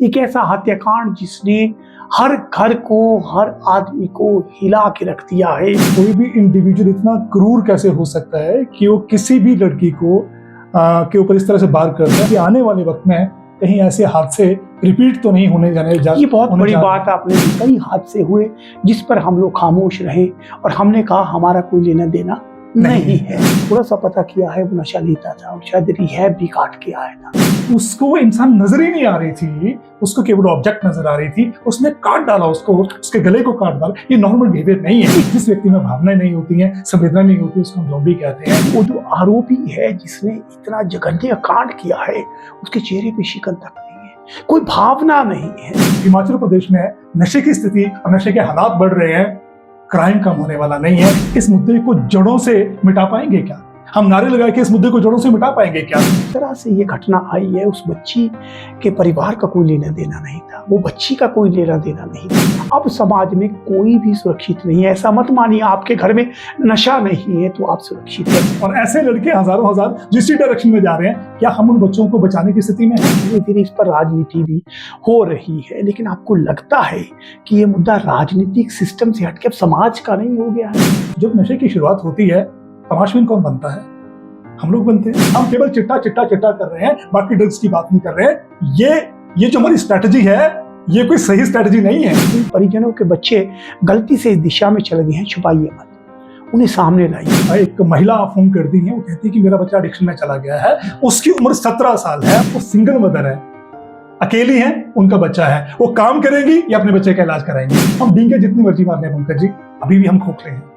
एक ऐसा हत्याकांड जिसने हर घर को, हर आदमी को हिला के रख दिया है। कोई भी इंडिविजुअल इतना क्रूर कैसे हो सकता है कि वो किसी भी लड़की को के ऊपर इस तरह से वार करता है कि आने वाले वक्त में कहीं ऐसे हादसे रिपीट तो नहीं होने जाने। ये बहुत बड़ी बात आपने, कई हादसे हुए जिस पर हम लोग खामोश रहे और हमने कहा हमारा कोई लेना देना नहीं है। थोड़ा सा पता किया है वो नशा लेता था और शायद रिहैब भी काट के आया था। उसको वो इंसान नजर ही नहीं आ रही थी, उसको केवल ऑब्जेक्ट नजर आ रही थी। उसने काट डाला उसको, उसके गले को काट डाला। ये नॉर्मल बिहेवियर नहीं है। जिस व्यक्ति में भावनाएं नहीं होती हैं, संवेदना नहीं होती, उसको हम ज़ॉम्बी कहते हैं। वो जो आरोपी है जिसने इतना जघन्य कांड किया है, उसके चेहरे पे शिकन तक नहीं है, कोई भावना नहीं है। हिमाचल प्रदेश में नशे की स्थिति और नशे के हालात बढ़ रहे हैं, क्राइम कम होने वाला नहीं है। इस मुद्दे को जड़ों से मिटा पाएंगे क्या? हम नारे लगा के इस मुद्दे को जड़ों से मिटा पाएंगे क्या? इस तरह से ये घटना आई है, उस बच्ची के परिवार का कोई लेना देना नहीं था, वो बच्ची का कोई लेना देना नहीं था। अब समाज में कोई भी सुरक्षित नहीं है। ऐसा मत मानिए आपके घर में नशा नहीं है तो आप सुरक्षित हैं। और ऐसे लड़के हजारों हजार जिस डायरेक्शन में जा रहे हैं, क्या हम उन बच्चों को बचाने की स्थिति में हैं? धीरे धीरे इस पर राजनीति भी हो रही है, लेकिन आपको लगता है कि ये मुद्दा राजनीतिक सिस्टम से हटके अब समाज का नहीं हो गया है? जब नशे की शुरुआत होती है, तमाशबीन कौन बनता है? हम लोग बनते हैं। हम केवल चिट्टा चिट्टा चिट्टा कर रहे हैं, बाकी ड्रग्स की बात नहीं कर रहे हैं। ये जो हमारी स्ट्रेटजी है, ये कोई सही स्ट्रेटजी नहीं है। परिजनों के बच्चे गलती से इस दिशा में चले गए हैं, छुपाइए मत, उन्हें सामने लाइए। एक महिला फोन कर दी है, वो कहती है कि मेरा बच्चा एडिक्शन में चला गया है। उसकी उम्र 17 साल है, वो सिंगल मदर है, अकेली है, उनका बच्चा है। वो काम करेंगी या अपने बच्चे का इलाज कराएंगी? हम डींगे जितनी मर्जी मारने हैं पंकज जी, अभी भी हम खोखले हैं।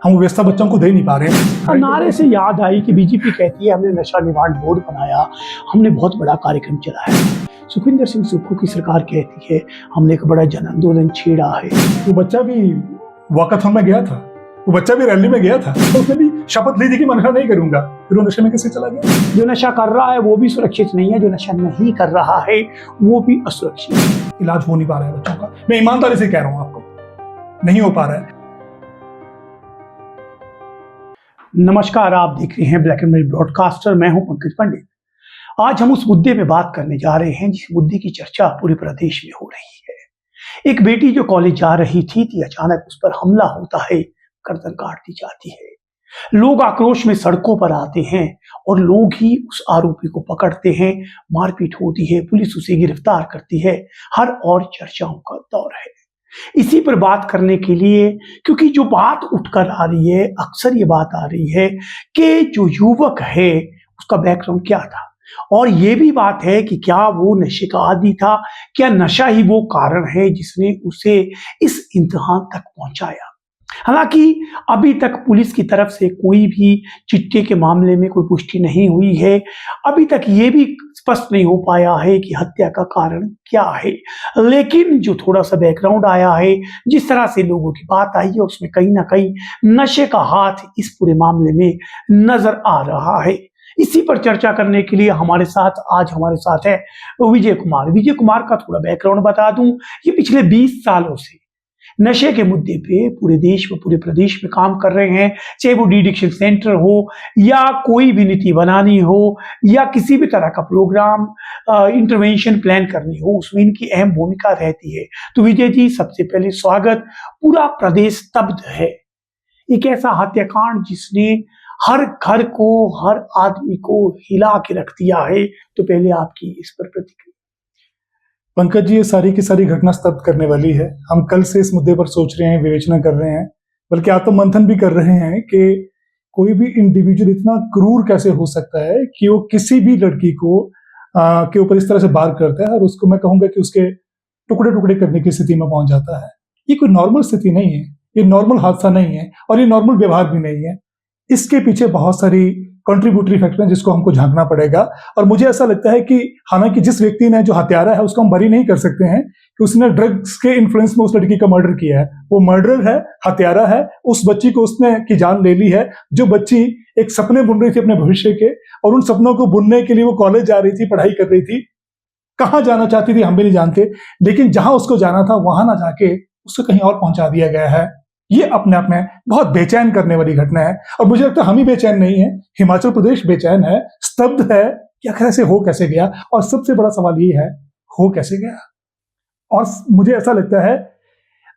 हम व्यवस्था बच्चों को दे नहीं पा रहे हैं। नारे से याद आई कि बीजेपी कहती है हमने नशा निवारण बोर्ड बनाया, हमने बहुत बड़ा कार्यक्रम चलाया। सुखविंदर सिंह सुक्खू की सरकार कहती है हमने एक बड़ा जन आंदोलन छेड़ा है। वो बच्चा भी वॉकथॉन में गया था, वो बच्चा भी रैली में गया था, तो उसने भी शपथ ली थी कि मैं नशा नहीं करूंगा। फिर वो नशे में कैसे चला गया? जो नशा कर रहा है वो भी सुरक्षित नहीं है, जो नशा नहीं कर रहा है वो भी असुरक्षित है। इलाज हो नहीं पा रहा है बच्चों का। मैं ईमानदारी से कह रहा हूँ आपको, नहीं हो पा रहा है। नमस्कार, आप देख रहे हैं ब्लैक एंड व्हाइट ब्रॉडकास्टर। मैं हूं पंकज पंडित। आज हम उस मुद्दे में बात करने जा रहे हैं जिस मुद्दे की चर्चा पूरे प्रदेश में हो रही है। एक बेटी जो कॉलेज जा रही थी अचानक उस पर हमला होता है, गर्दन काट दी जाती है। लोग आक्रोश में सड़कों पर आते हैं और लोग ही उस आरोपी को पकड़ते हैं, मारपीट होती है, पुलिस उसे गिरफ्तार करती है। हर और चर्चाओं का दौर है। इसी पर बात करने के लिए, क्योंकि जो बात उठकर आ रही है, अक्सर ये बात आ रही है कि जो युवक है उसका बैकग्राउंड क्या था, और ये भी बात है कि क्या वो नशे का आदी था, क्या नशा ही वो कारण है जिसने उसे इस इम्तिहान तक पहुंचाया। हालांकि अभी तक पुलिस की तरफ से कोई भी चिट्टे के मामले में कोई पुष्टि नहीं हुई है। अभी तक ये भी स्पष्ट नहीं हो पाया है कि हत्या का कारण क्या है। लेकिन जो थोड़ा सा बैकग्राउंड आया है, जिस तरह से लोगों की बात आई है, उसमें कहीं ना कहीं नशे का हाथ इस पूरे मामले में नजर आ रहा है। इसी पर चर्चा करने के लिए आज हमारे साथ है विजय कुमार। विजय कुमार का थोड़ा बैकग्राउंड बता दूं, ये पिछले 20 सालों से नशे के मुद्दे पे पूरे देश में, पूरे प्रदेश में काम कर रहे हैं। चाहे वो डी-एडिक्शन सेंटर हो या कोई भी नीति बनानी हो या किसी भी तरह का प्रोग्राम इंटरवेंशन प्लान करनी हो, उसमें इनकी अहम भूमिका रहती है। तो विजय जी, सबसे पहले स्वागत। पूरा प्रदेश स्तब्ध है। एक ऐसा हत्याकांड जिसने हर घर को, हर आदमी को हिला के रख दिया है, तो पहले आपकी इस पर प्रतिक्रिया। पंकज जी, ये सारी की सारी घटना स्तब्ध करने वाली है। हम कल से इस मुद्दे पर सोच रहे हैं, विवेचना कर रहे हैं, बल्कि आत्ममंथन भी कर रहे हैं कि कोई भी इंडिविजुअल इतना क्रूर कैसे हो सकता है कि वो किसी भी लड़की को के ऊपर इस तरह से वार करता है और उसको, मैं कहूंगा कि उसके टुकड़े टुकड़े करने की स्थिति में पहुंच जाता है। ये कोई नॉर्मल स्थिति नहीं है, ये नॉर्मल हादसा नहीं है और ये नॉर्मल व्यवहार भी नहीं है। इसके पीछे बहुत सारी कंट्रीब्यूटरी फैक्टर हैं जिसको हमको झांकना पड़ेगा। और मुझे ऐसा लगता है कि हालांकि जिस व्यक्ति ने, जो हत्यारा है, उसको हम बरी नहीं कर सकते हैं कि उसने ड्रग्स के इन्फ्लुएंस में उस लड़की का मर्डर किया है। वो मर्डर है, हत्यारा है। उस बच्ची को उसने की जान ले ली है। जो बच्ची एक सपने बुन रही थी अपने भविष्य के, और उन सपनों को बुनने के लिए वो कॉलेज जा रही थी, पढ़ाई कर रही थी। कहाँ जाना चाहती थी हम भी नहीं जानते, लेकिन जहां उसको जाना था वहां ना जाके उसको कहीं और पहुंचा दिया गया है। ये अपने आप में बहुत बेचैन करने वाली घटना है। और मुझे लगता है हम ही बेचैन नहीं है, हिमाचल प्रदेश बेचैन है, स्तब्ध है कि आखिर ऐसे हो कैसे गया। और सबसे बड़ा सवाल ये है, हो कैसे गया। और मुझे ऐसा लगता है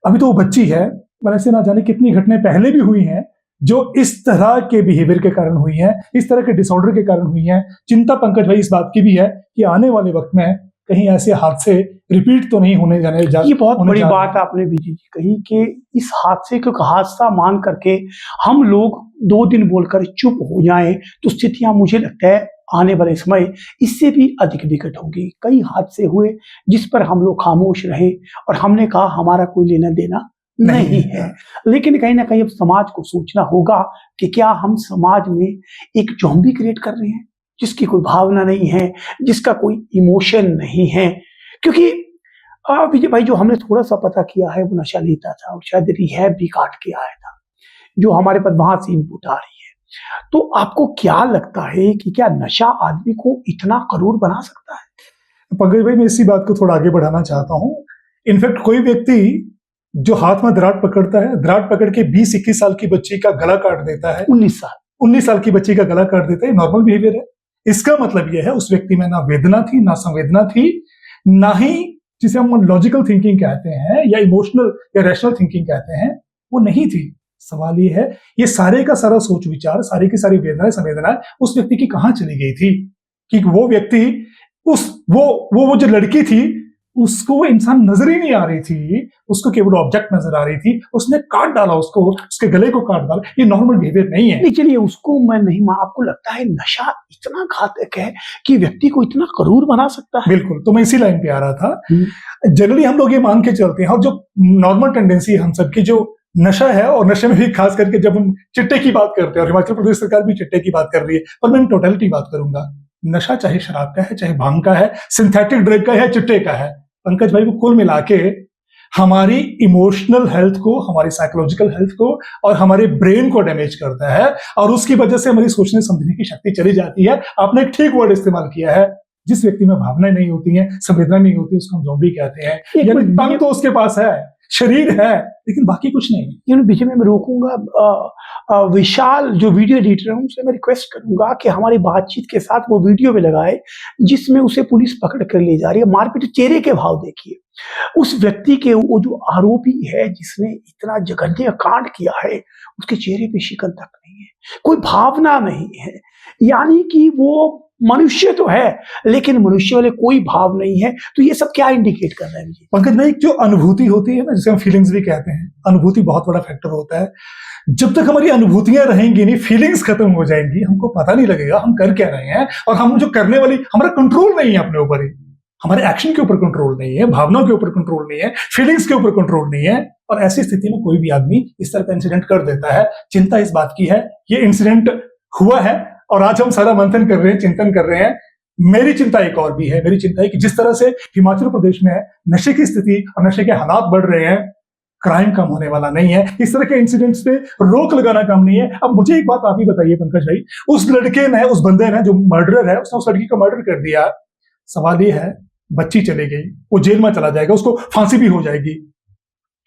अभी तो वो बच्ची है, पर ऐसे ना जाने कितनी घटनाएं पहले भी हुई हैं जो इस तरह के बिहेवियर के कारण हुई हैं, इस तरह के डिसऑर्डर के कारण हुई हैं। चिंता पंकज भाई इस बात की भी है कि आने वाले वक्त में कहीं ऐसे हादसे रिपीट तो नहीं होने जाने ये बहुत बड़ी बात आपने विजय जी कही कि इस हादसे को हादसा मान करके हम लोग 2 दिन बोलकर चुप हो जाएं तो स्थितियां मुझे लगता है आने वाले समय इससे भी अधिक विकट होगी। कई हादसे हुए जिस पर हम लोग खामोश रहे और हमने कहा हमारा कोई लेना देना नहीं है, लेकिन कहीं ना कहीं अब समाज को सोचना होगा कि क्या हम समाज में एक ज़ॉम्बी क्रिएट कर रहे हैं जिसकी कोई भावना नहीं है, जिसका कोई इमोशन नहीं है। क्योंकि विजय भाई जो हमने थोड़ा सा पता किया है वो नशा लेता था और शायद रिहैब भी काट के आया था, जो हमारे पास वहां से इनपुट आ रही है। तो आपको क्या लगता है कि क्या नशा आदमी को इतना क्रूर बना सकता है? पंकज भाई मैं इसी बात को थोड़ा आगे बढ़ाना चाहता हूँ। इनफैक्ट कोई व्यक्ति जो हाथ में दराट पकड़ता है, दराट पकड़ के 20-21 साल की बच्ची का गला काट देता है, 19 साल की बच्ची का गला काट देता है, नॉर्मल बिहेवियर है। इसका मतलब यह है उस व्यक्ति में ना वेदना थी, ना संवेदना थी, ना ही जिसे हम लॉजिकल थिंकिंग कहते हैं या इमोशनल या रैशनल थिंकिंग कहते हैं वो नहीं थी। सवाल ये है ये सारे का सारा सोच विचार, सारी की सारी वेदनाएं संवेदनाएं उस व्यक्ति की कहां चली गई थी कि वो व्यक्ति वो जो लड़की थी उसको वो इंसान नजर ही नहीं आ रही थी, उसको केवल ऑब्जेक्ट नजर आ रही थी, उसने काट डाला उसको, उसके गले को काट डाला। ये नॉर्मल बिहेवियर नहीं है। चलिए उसको मैं नहीं आपको लगता है नशा इतना घातक है कि व्यक्ति को इतना क्रूर बना सकता है? बिल्कुल, तो मैं इसी लाइन पे आ रहा था। जनरली हम लोग ये मान के चलते हैं और जो नॉर्मल टेंडेंसी है हम सबकी जो नशा है, और नशे में भी खास करके जब हम चिट्टे की बात करते हैं और हिमाचल प्रदेश सरकार भी चिट्टे की बात कर रही है, पर मैं टोटलिटी बात करूंगा। नशा चाहे शराब का है, चाहे भांग का है, सिंथेटिक ड्रग का है, चिट्टे का है, पंकज भाई वो कुल मिला के हमारी इमोशनल हेल्थ को, हमारी साइकोलॉजिकल हेल्थ को और हमारे ब्रेन को डैमेज करता है और उसकी वजह से हमारी सोचने समझने की शक्ति चली जाती है। आपने एक ठीक वर्ड इस्तेमाल किया है, जिस व्यक्ति में भावनाएं नहीं होती हैं, संवेदना नहीं होती, उसको हम ज़ॉम्बी कहते हैं। यानी तंग तो उसके पास है, शरीर है, लेकिन बाकी कुछ नहीं। बीच में मैं रोकूंगा विशाल जो वीडियो एडिटर है उनसे मैं रिक्वेस्ट करूंगा कि हमारी बातचीत के साथ वो वीडियो भी लगाए जिसमें उसे पुलिस पकड़ कर ले जा रही है, मारपीट। चेहरे के भाव देखिए उस व्यक्ति के, वो जो आरोपी है जिसने इतना जघन्य कांड किया है, उसके चेहरे पे शिकन तक नहीं है, कोई भावना नहीं है। यानी कि वो मनुष्य तो है लेकिन मनुष्य वाले कोई भाव नहीं है। तो ये सब क्या इंडिकेट कर रहा है? पंकज भाई जो अनुभूति होती है ना, जिसे हम फीलिंग्स भी कहते हैं, अनुभूति बहुत बड़ा फैक्टर होता है। जब तक हमारी अनुभूतियां रहेंगी नहीं, फीलिंग्स खत्म हो जाएंगी, हमको पता नहीं लगेगा हम कर क्या रहे हैं और हम जो करने वाली, हमारा कंट्रोल नहीं है अपने ऊपर ही, हमारे एक्शन के ऊपर कंट्रोल नहीं है, भावनाओं के ऊपर कंट्रोल नहीं है, फीलिंग्स के ऊपर कंट्रोल नहीं है। और ऐसी स्थिति में कोई भी आदमी इस तरह का इंसिडेंट कर देता है। चिंता इस बात की है ये इंसिडेंट हुआ है और आज हम सारा मंथन कर रहे हैं, चिंतन कर रहे हैं। मेरी चिंता एक और भी है, मेरी चिंता है कि जिस तरह से हिमाचल प्रदेश में नशे की स्थिति और नशे के हालात बढ़ रहे हैं, क्राइम कम होने वाला नहीं है। इस तरह के इंसिडेंट्स पे रोक लगाना कम नहीं है। अब मुझे एक बात आप ही बताइए पंकज भाई, उस लड़के ने, उस बंदे ने जो मर्डरर है, उसने उस लड़की का मर्डर कर दिया। सवाल ये है, बच्ची चली गई, वो जेल में चला जाएगा, उसको फांसी भी हो जाएगी।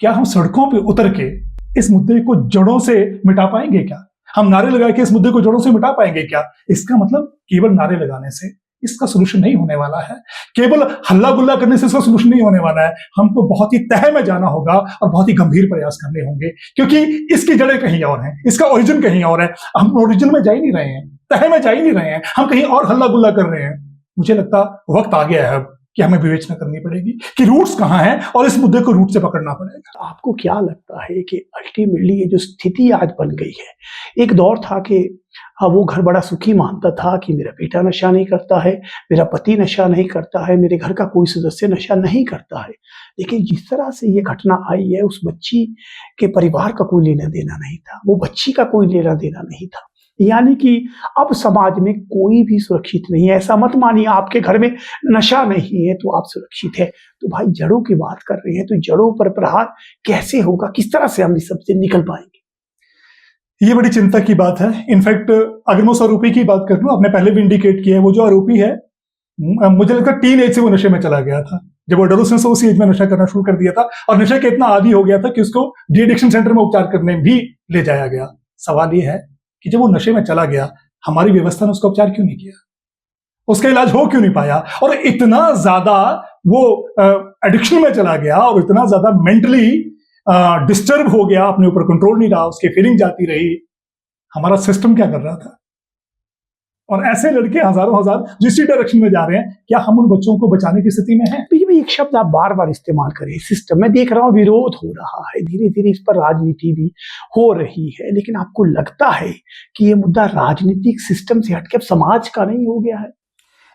क्या हम सड़कों पे उतर के इस मुद्दे को जड़ों से मिटा पाएंगे? क्या हम नारे लगा के इस मुद्दे को जड़ों से मिटा पाएंगे? क्या इसका मतलब केवल नारे लगाने से इसका सोल्यूशन नहीं होने वाला है, केवल हल्ला गुल्ला करने से इसका सोल्यूशन नहीं होने वाला है। हमको बहुत ही तह में जाना होगा और बहुत ही गंभीर प्रयास करने होंगे, क्योंकि इसकी जड़ें कहीं और हैं, इसका ओरिजिन कहीं और है। हम ओरिजिन में जा ही नहीं रहे हैं, तह में जा ही नहीं रहे हैं, हम कहीं और हल्ला गुल्ला कर रहे हैं। मुझे लगता वक्त आ गया है अब कि हमें विवेचना करनी पड़ेगी कि रूट्स कहाँ हैं और इस मुद्दे को रूट से पकड़ना पड़ेगा। आपको क्या लगता है कि अल्टीमेटली ये जो स्थिति आज बन गई है, एक दौर था कि वो घर बड़ा सुखी मानता था कि मेरा बेटा नशा नहीं करता है, मेरा पति नशा नहीं करता है, मेरे घर का कोई सदस्य नशा नहीं करता है, लेकिन जिस तरह से ये घटना आई है उस बच्ची के परिवार का कोई लेना देना नहीं था, वो बच्ची का कोई लेना देना नहीं था। यानी कि अब समाज में कोई भी सुरक्षित नहीं है। ऐसा मत मानिए आपके घर में नशा नहीं है तो आप सुरक्षित है। तो भाई जड़ों की बात कर रहे हैं तो जड़ों पर प्रहार कैसे होगा, किस तरह से हम इस सबसे निकल पाएंगे? ये बड़ी चिंता की बात है। इनफैक्ट अगर मैं उस आरोपी की बात कर लूं, आपने पहले भी इंडिकेट किया है, वो जो आरोपी है मुझे लगता है टीन एज से वो नशे में चला गया था। जब वो एडोलेसेंस उसी एज में नशा करना शुरू कर दिया था और नशे के इतना आदी हो गया था कि उसको डी एडिक्शन सेंटर में उपचार करने भी ले जाया गया। सवाल ये है कि जब वो नशे में चला गया, हमारी व्यवस्था ने उसका उपचार क्यों नहीं किया? उसका इलाज हो क्यों नहीं पाया, और इतना ज्यादा वो एडिक्शन में चला गया और इतना ज्यादा मेंटली डिस्टर्ब हो गया, अपने ऊपर कंट्रोल नहीं रहा, उसकी फीलिंग जाती रही। हमारा सिस्टम क्या कर रहा था? और ऐसे लड़के हजारों हजार जिसी डायरेक्शन में जा रहे हैं, क्या हम उन बच्चों को बचाने की स्थिति में हैं? तो ये एक शब्द आप बार बार इस्तेमाल करें, सिस्टम। मैं देख रहा हूँ विरोध हो रहा है, धीरे धीरे इस पर राजनीति भी हो रही है, लेकिन आपको लगता है कि ये मुद्दा राजनीतिक सिस्टम से हटके अब समाज का नहीं हो गया है?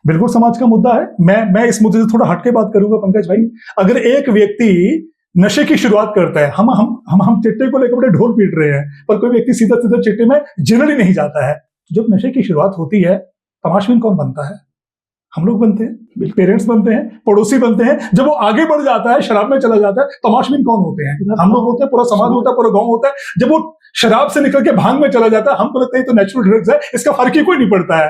बिल्कुल समाज का मुद्दा है। मैं इस मुद्दे से थोड़ा हटके बात करूंगा पंकज भाई। अगर एक व्यक्ति नशे की शुरुआत करता है, हम चिट्टे को लेकर बड़े ढोल पीट रहे हैं, पर कोई व्यक्ति सीधा सीधा चिट्टे में जनरली नहीं जाता है। जब नशे की शुरुआत होती है, तमाशबीन कौन बनता है? हम लोग बनते हैं, पेरेंट्स बनते हैं, पड़ोसी बनते हैं। जब वो आगे बढ़ जाता है, शराब में चला जाता है, तमाशबीन कौन होते हैं? हम लोग होते हैं, पूरा समाज होता है, पूरा गांव होता है। जब वो शराब से निकल के भांग में चला जाता है, हमको लगता है तो नेचुरल ड्रग्स है, इसका फर्क ही कोई नहीं पड़ता है।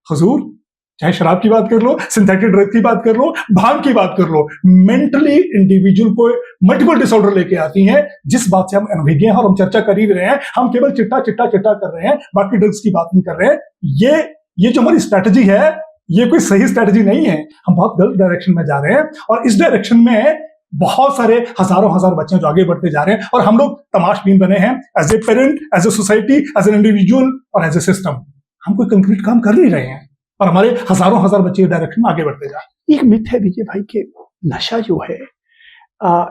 हुजूर, चाहे शराब की बात कर लो, सिंथेटिक ड्रग की बात कर लो, भांग की बात कर लो, मेंटली इंडिविजुअल को मल्टीपल डिसऑर्डर लेके आती हैं। जिस बात से हम अनभिज्ञ हैं और हम चर्चा कर ही रहे हैं, हम केवल चिट्टा चिट्टा चिट्टा कर रहे हैं, बाकी ड्रग्स की बात नहीं कर रहे हैं। ये जो हमारी स्ट्रैटेजी है, ये कोई सही स्ट्रैटेजी नहीं है। हम बहुत गलत डायरेक्शन में जा रहे हैं, और इस डायरेक्शन में बहुत सारे हजारों हजार बच्चे जो आगे बढ़ते जा रहे हैं, और हम लोग तमाशबीन बने हैं as a parent, as a society, as an individual और एज ए सिस्टम। हम कोई कंक्रीट काम कर नहीं रहे हैं, और हमारे हजारों हजार बच्चे डायरेक्शन में आगे बढ़ते जा रहे हैं। एक मिथ है विजय भाई के नशा जो है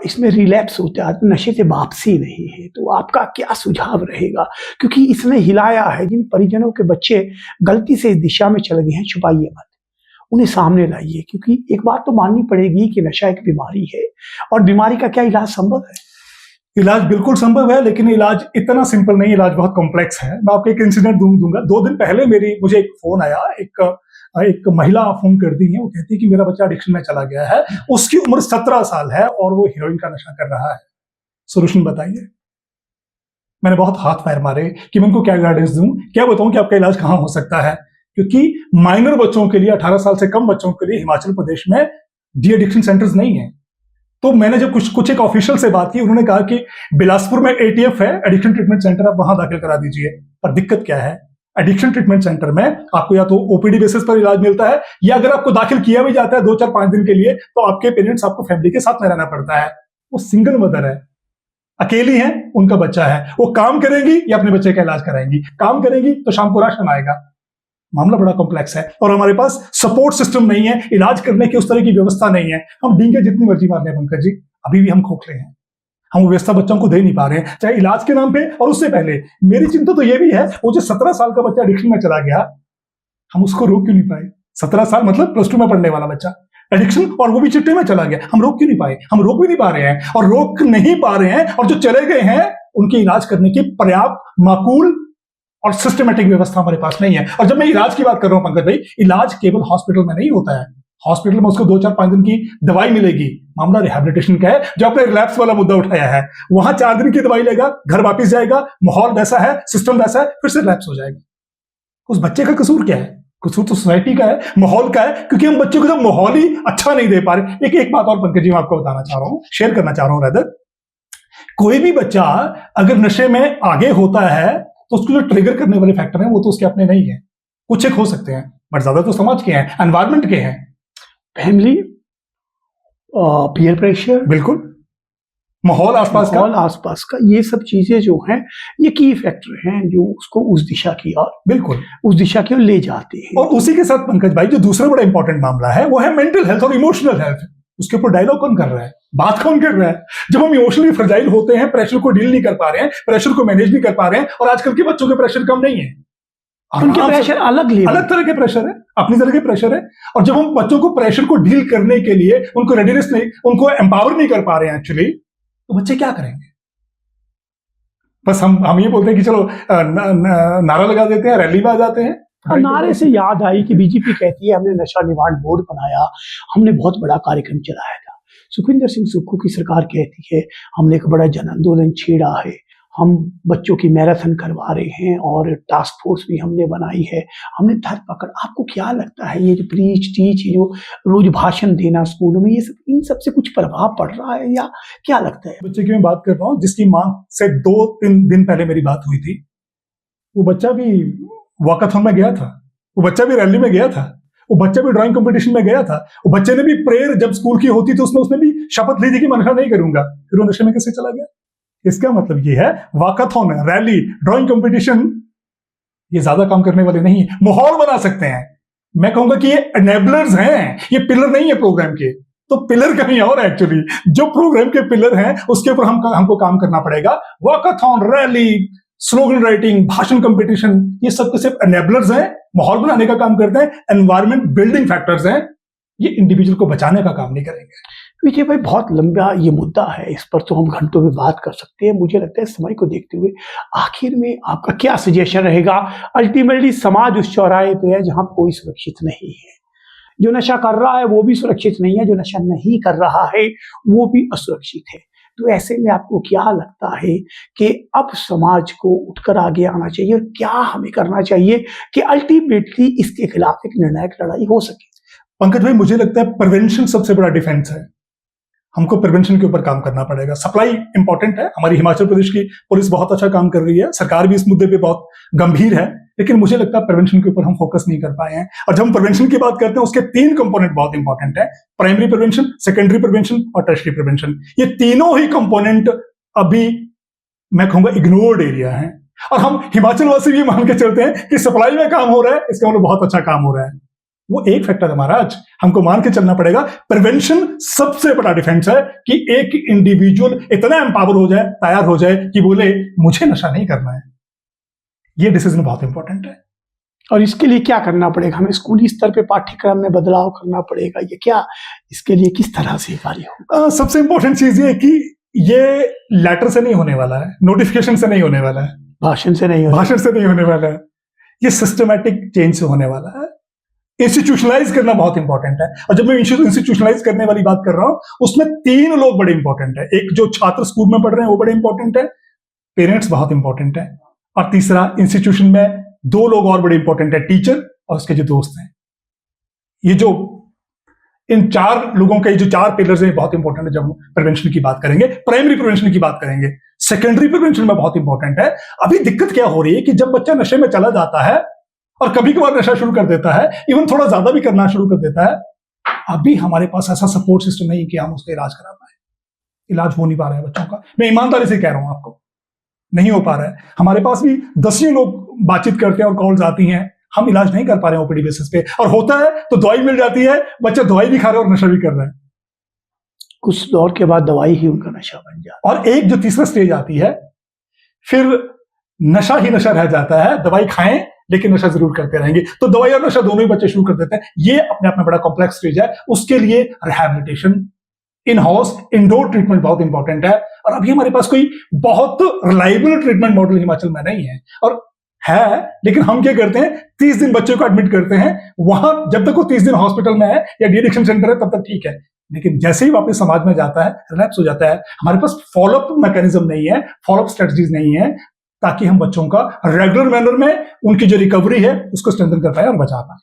इसमें रिलैप्स होता है, नशे से वापसी नहीं है। तो आपका क्या सुझाव रहेगा? क्योंकि इसने हिलाया है, जिन परिजनों के बच्चे गलती से इस दिशा में चले गए हैं, छुपाइए मत, उन्हें सामने लाइए। क्योंकि एक बात तो माननी पड़ेगी कि नशा एक बीमारी है, और बीमारी का क्या इलाज संभव है? इलाज बिल्कुल संभव है, लेकिन इलाज इतना सिंपल नहीं, इलाज बहुत कॉम्प्लेक्स है। मैं आपको एक इंसिडेंट दूंगा। 2 दिन पहले मुझे एक फोन आया, एक महिला फोन कर दी है। वो कहती है कि मेरा बच्चा एडिक्शन में चला गया है, उसकी उम्र 17 साल है और वो हीरोइन का नशा कर रहा है। सोल्यूशन बताइए। मैंने बहुत हाथ पैर मारे कि मैं उनको क्या गाइडेंस दूं, क्या बताऊं कि आपका इलाज कहां हो सकता है। क्योंकि माइनर बच्चों के लिए, 18 साल से कम बच्चों के लिए हिमाचल प्रदेश में डी एडिक्शन सेंटर्स नहीं है। तो मैंने जब कुछ एक ऑफिशियल से बात की, उन्होंने कहा कि बिलासपुर में एटीएफ है, एडिक्शन ट्रीटमेंट सेंटर, आप वहां दाखिल करा दीजिए। पर दिक्कत क्या है? एडिक्शन ट्रीटमेंट सेंटर में आपको या तो ओपीडी बेसिस पर इलाज मिलता है, या अगर आपको दाखिल किया भी जाता है 2, 4, 5 दिन के लिए, तो आपके पेरेंट्स आपको फैमिली के साथ में रहना पड़ता है। वो सिंगल मदर है, अकेली है, उनका बच्चा है। वो काम करेंगी या अपने बच्चे का इलाज कराएंगी? काम करेंगी तो शाम को राशन आएगा। मामला बड़ा कॉम्प्लेक्स है, और हमारे पास सपोर्ट सिस्टम नहीं है, इलाज करने की उस तरह की व्यवस्था नहीं है। हम डींगे जितनी मर्जी मारने हैं पंकज जी, अभी भी हम खोखले हैं। हम वो व्यवस्था बच्चों को दे नहीं पा रहे हैं, चाहे इलाज के नाम पे और उससे पहले। मेरी चिंता तो ये भी है, वो जो 17 साल का बच्चा एडिक्शन में चला गया, हम उसको रोक क्यों नहीं पाए? 17 साल मतलब +2 में पढ़ने वाला बच्चा एडिक्शन, और वो भी चिट्टे में चला गया। हम रोक क्यों नहीं पाए? हम रोक भी नहीं पा रहे हैं, और रोक नहीं पा रहे हैं, और जो चले गए हैं उनके इलाज करने की पर्याप्त, माकूल और सिस्टमेटिक व्यवस्था हमारे पास नहीं है। और जब मैं इलाज की बात कर रहा हूं पंकज भाई, इलाज केवल हॉस्पिटल में नहीं होता है। हॉस्पिटल में उसको 2, 4, 5 दिन की दवाई मिलेगी। मामला रिहैबिलिटेशन का है, जो आपने रिलैप्स वाला मुद्दा उठाया है। वहां 4 दिन की दवाई लेगा, घर वापस जाएगा, माहौल वैसा है, सिस्टम वैसा है, फिर से रिलैप्स हो जाएगा। उस बच्चे का कसूर क्या है? कसूर तो सोसाइटी का है, माहौल का है, क्योंकि हम बच्चों को जब माहौल ही अच्छा नहीं दे पा रहे। एक बात और पंकज जी मैं आपको बताना चाह रहा हूं, शेयर करना चाह रहा हूं रदर। कोई भी बच्चा अगर नशे में आगे होता है, तो उसको जो ट्रिगर करने वाले फैक्टर हैं वो तो उसके अपने नहीं है। कुछ एक हो सकते हैं, बट ज्यादा तो समाज के हैं, एनवायरमेंट के हैं, फैमिली, पीयर प्रेशर, बिल्कुल माहौल आसपास का, ये सब चीजें जो हैं, ये की फैक्टर हैं जो उसको उस दिशा की ओर, बिल्कुल उस दिशा की ओर ले जाते हैं। और उसी के साथ पंकज भाई जो दूसरा बड़ा इंपॉर्टेंट मामला है, वो है मेंटल हेल्थ और इमोशनल हेल्थ। उसके ऊपर डायलॉग कौन कर रहा है? बात कौन कर रहा है? जब हम इमोशनली फ्रजाइल होते हैं, प्रेशर को डील नहीं कर पा रहे हैं, प्रेशर को मैनेज नहीं कर पा रहे हैं, और आजकल के बच्चों के प्रेशर कम नहीं है, उनके प्रेशर अलग तरह के प्रेशर है, अपनी तरह के प्रेशर है। और जब हम बच्चों को प्रेशर को डील करने के लिए उनको रेडीनेस नहीं, उनको एम्पावर नहीं कर पा रहे हैं एक्चुअली, तो बच्चे क्या करेंगे? बस हम ये बोलते हैं कि चलो नारा लगा देते हैं, रैली में आ जाते हैं। और नारे से याद आई कि बीजेपी कहती है हमने नशा निवारण बोर्ड बनाया, हमने बहुत बड़ा कार्यक्रम चलाया था। सुखविंदर सिंह सुक्खू की सरकार कहती है हमने एक बड़ा जन आंदोलन छेड़ा है, हम बच्चों की मैराथन करवा रहे हैं, और टास्क फोर्स भी हमने बनाई है, हमने धरपकड़। आपको क्या लगता है ये जो प्रीच टीच, जो रोज भाषण देना स्कूलों में, ये सब, इन सब से कुछ प्रभाव पड़ रहा है या क्या लगता है? बच्चे की मैं बात कर रहा हूँ जिसकी माँ से 2-3 दिन पहले मेरी बात हुई थी। वो बच्चा भी वॉकाथॉन में गया था, वो बच्चा भी रैली में गया था, वो बच्चा भी ड्राइंग कंपटीशन में गया था, वो बच्चे ने भी प्रेयर जब स्कूल की होती तो उसने भी शपथ ली थी कि मैं नशा नहीं करूंगा, फिर वो नशे में कैसे चला गया? इसका मतलब ये है वाकाथॉन, रैली, ड्राइंग कंपटीशन ये ज्यादा काम करने वाले नहीं, माहौल बना सकते हैं। मैं कहूंगा कि ये एनेबलर्स हैं, ये पिलर नहीं है प्रोग्राम के। तो पिलर कहीं और है एक्चुअली, जो प्रोग्राम के पिलर हैं उसके ऊपर हमको काम करना पड़ेगा। वॉकाथॉन, रैली, स्लोगन राइटिंग, भाषण कंपटीशन, ये सब के सिर्फ एनेबलर्स हैं, माहौल बनाने का काम करते हैं, एनवायरमेंट बिल्डिंग फैक्टर्स हैं, ये इंडिविजुअल को बचाने का काम नहीं करेंगे। विजय भाई, बहुत लंबा ये मुद्दा है, इस पर तो हम घंटों में बात कर सकते हैं। मुझे लगता है समय को देखते हुए आखिर में आपका क्या सजेशन रहेगा? अल्टीमेटली समाज उस चौराहे पे है जहां कोई सुरक्षित नहीं है। जो नशा कर रहा है वो भी सुरक्षित नहीं है, जो नशा नहीं कर रहा है वो भी असुरक्षित है। तो ऐसे में आपको क्या लगता है कि अब समाज को उठकर आगे आना चाहिए और क्या हमें करना चाहिए कि अल्टीमेटली इसके खिलाफ एक निर्णायक लड़ाई हो सके? पंकज भाई, मुझे लगता है प्रिवेंशन सबसे बड़ा डिफेंस है। हमको प्रिवेंशन के ऊपर काम करना पड़ेगा। सप्लाई इंपॉर्टेंट है, हमारी हिमाचल प्रदेश की पुलिस बहुत अच्छा काम कर रही है, सरकार भी इस मुद्दे पे बहुत गंभीर है, लेकिन मुझे लगता है प्रिवेंशन के ऊपर हम फोकस नहीं कर पाए हैं। और जब हम प्रिवेंशन की बात करते हैं उसके 3 कंपोनेंट बहुत इंपॉर्टेंट है, प्राइमरी प्रिवेंशन, सेकेंडरी प्रिवेंशन और टर्शरी प्रिवेंशन। ये तीनों ही कंपोनेंट अभी मैं कहूंगा इग्नोर्ड एरिया है, और हम हिमाचल वासी भी मान के चलते हैं कि सप्लाई में काम हो रहा है, इसका मतलब बहुत अच्छा काम हो रहा है। वो एक फैक्टर है महाराज, हमको मान के चलना पड़ेगा। प्रिवेंशन सबसे बड़ा डिफेंस है कि एक इंडिविजुअल इतना एम्पावर हो जाए, तैयार हो जाए कि बोले मुझे नशा नहीं करना है। ये डिसीजन बहुत इंपॉर्टेंट है। और इसके लिए क्या करना पड़ेगा? हमें स्कूली स्तर पे पाठ्यक्रम में बदलाव करना पड़ेगा, ये क्या इसके लिए किस तरह से कार्य होगा? सबसे इंपॉर्टेंट चीज ये है कि ये लेटर से नहीं होने वाला है, नोटिफिकेशन से नहीं होने वाला है, भाषण से नहीं होने वाला है। ये सिस्टमैटिक चेंज से होने वाला है। इंस्टीट्यूशनलाइज करना बहुत इंपॉर्टेंट है, और जब मैं इंस्टीट्यूशनलाइज करने वाली बात कर रहा हूं उसमें 3 लोग बड़े इंपॉर्टेंट है। एक जो छात्र स्कूल में पढ़ रहे हैं वो बड़े इंपॉर्टेंट है, पेरेंट्स बहुत इंपॉर्टेंट है, और तीसरा इंस्टीट्यूशन में 2 लोग और बड़े इंपॉर्टेंट है, टीचर और उसके जो दोस्त हैं। ये जो इन 4 लोगों के जो 4 पिलर्स हैं बहुत इंपॉर्टेंट है जब प्रिवेंशन की बात करेंगे, प्राइमरी प्रिवेंशन की बात करेंगे। सेकेंडरी प्रिवेंशन में बहुत इंपॉर्टेंट है। अभी दिक्कत क्या हो रही है कि जब बच्चा नशे में चला जाता है और कभी कभार नशा शुरू कर देता है, इवन थोड़ा ज्यादा भी करना शुरू कर देता है, अभी हमारे पास ऐसा सपोर्ट सिस्टम नहीं कि हम उसका इलाज करा पाए। इलाज हो नहीं पा रहा है बच्चों का, मैं ईमानदारी से कह रहा हूं आपको, नहीं हो पा रहा है। हमारे पास भी 10 लोग बातचीत करते हैं और कॉल्स आती हैं, हम इलाज नहीं कर पा रहे हैं ओपीडी बेसिस पे, और होता है तो दवाई मिल जाती है, बच्चा दवाई भी खा रहा है और नशा भी कर रहा है। कुछ दौर के बाद दवाई ही उनका नशा बन जाता है। और एक जो तीसरा स्टेज आती है, फिर नशा ही नशा रह जाता है, दवाई खाएं लेकिन नशा जरूर करते रहेंगे, तो दवाई और नशा दोनों ही बच्चे शुरू कर देते हैं। ये अपने आप में बड़ा कॉम्प्लेक्स स्टेज है। उसके लिए rehabilitation, in house indoor treatment बहुत इंपॉर्टेंट है, और अभी हमारे पास कोई बहुत रिलायबल ट्रीटमेंट मॉडल हिमाचल में नहीं है, और है लेकिन हम क्या करते हैं, 30 दिन बच्चे को एडमिट करते हैं, वहां जब तक वो 30 दिन हॉस्पिटल में है या डी-एडिक्शन सेंटर है तब तक ठीक है, लेकिन जैसे ही वापस समाज में जाता है, रिलैप्स हो जाता है। हमारे पास फॉलोअप मैकेनिज्म नहीं है, फॉलोअप स्ट्रेटजीज नहीं है, ताकि हम बच्चों का रेगुलर मैनर में उनकी जो रिकवरी है उसको स्ट्रेंथन कर पाए और बचा पाए।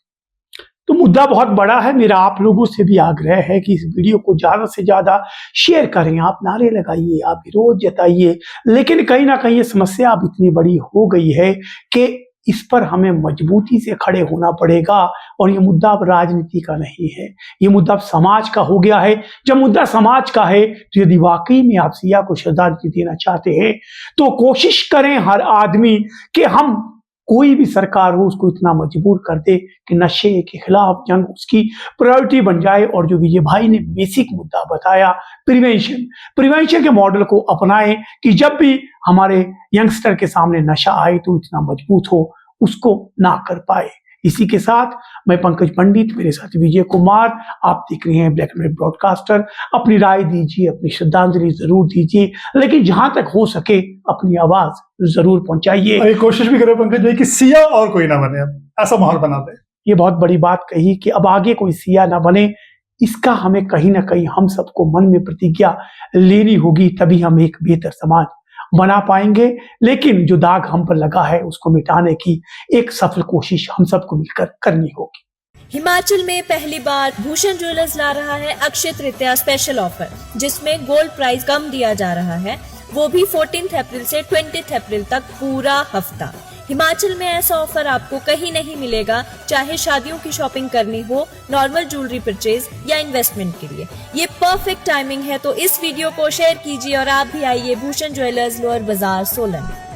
तो मुद्दा बहुत बड़ा है। मेरा आप लोगों से भी आग्रह है कि इस वीडियो को ज्यादा से ज्यादा शेयर करें, आप नारे लगाइए, आप विरोध जताइए, लेकिन कहीं ना कहीं ये समस्या अब इतनी बड़ी हो गई है कि इस पर हमें मजबूती से खड़े होना पड़ेगा। और ये मुद्दा अब राजनीति का नहीं है, ये मुद्दा अब समाज का हो गया है। जब मुद्दा समाज का है तो यदि वाकई में आप सिया को श्रद्धांजलि देना चाहते हैं तो कोशिश करें हर आदमी कि हम कोई भी सरकार हो उसको इतना मजबूर कर दे कि नशे के खिलाफ जंग उसकी प्रायोरिटी बन जाए। और जो विजय भाई ने बेसिक मुद्दा बताया, प्रिवेंशन के मॉडल को अपनाएं कि जब भी हमारे यंगस्टर के सामने नशा आए तो इतना मजबूत हो, उसको ना कर पाए। इसी के साथ मैं पंकज पंडित, मेरे साथ विजय कुमार, आप देख रहे हैं ब्लैक एंड व्हाइट ब्रॉडकास्टर। अपनी राय दीजिए, अपनी श्रद्धांजलि जरूर दीजिए, लेकिन जहां तक हो सके अपनी आवाज जरूर पहुंचाइए। और ये कोशिश भी करें पंकज भाई कि सिया और कोई ना बने, अब ऐसा माहौल बना दे। ये बहुत बड़ी बात कही कि अब आगे कोई सिया ना बने, इसका हमें कहीं ना कहीं हम सबको मन में प्रतिज्ञा लेनी होगी, तभी हम एक बेहतर समाज बना पाएंगे। लेकिन जो दाग हम पर लगा है उसको मिटाने की एक सफल कोशिश हम सबको मिलकर करनी होगी। हिमाचल में पहली बार भूषण ज्वेलर्स ला रहा है अक्षय तृतीया स्पेशल ऑफर, जिसमें गोल्ड प्राइस कम दिया जा रहा है वो भी 14 अप्रैल से 20 अप्रैल तक पूरा हफ्ता। हिमाचल में ऐसा ऑफर आपको कहीं नहीं मिलेगा, चाहे शादियों की शॉपिंग करनी हो, नॉर्मल ज्वेलरी परचेज या इन्वेस्टमेंट के लिए। ये परफेक्ट टाइमिंग है, तो इस वीडियो को शेयर कीजिए और आप भी आइए भूषण ज्वेलर्स, लोअर बाजार, सोलन।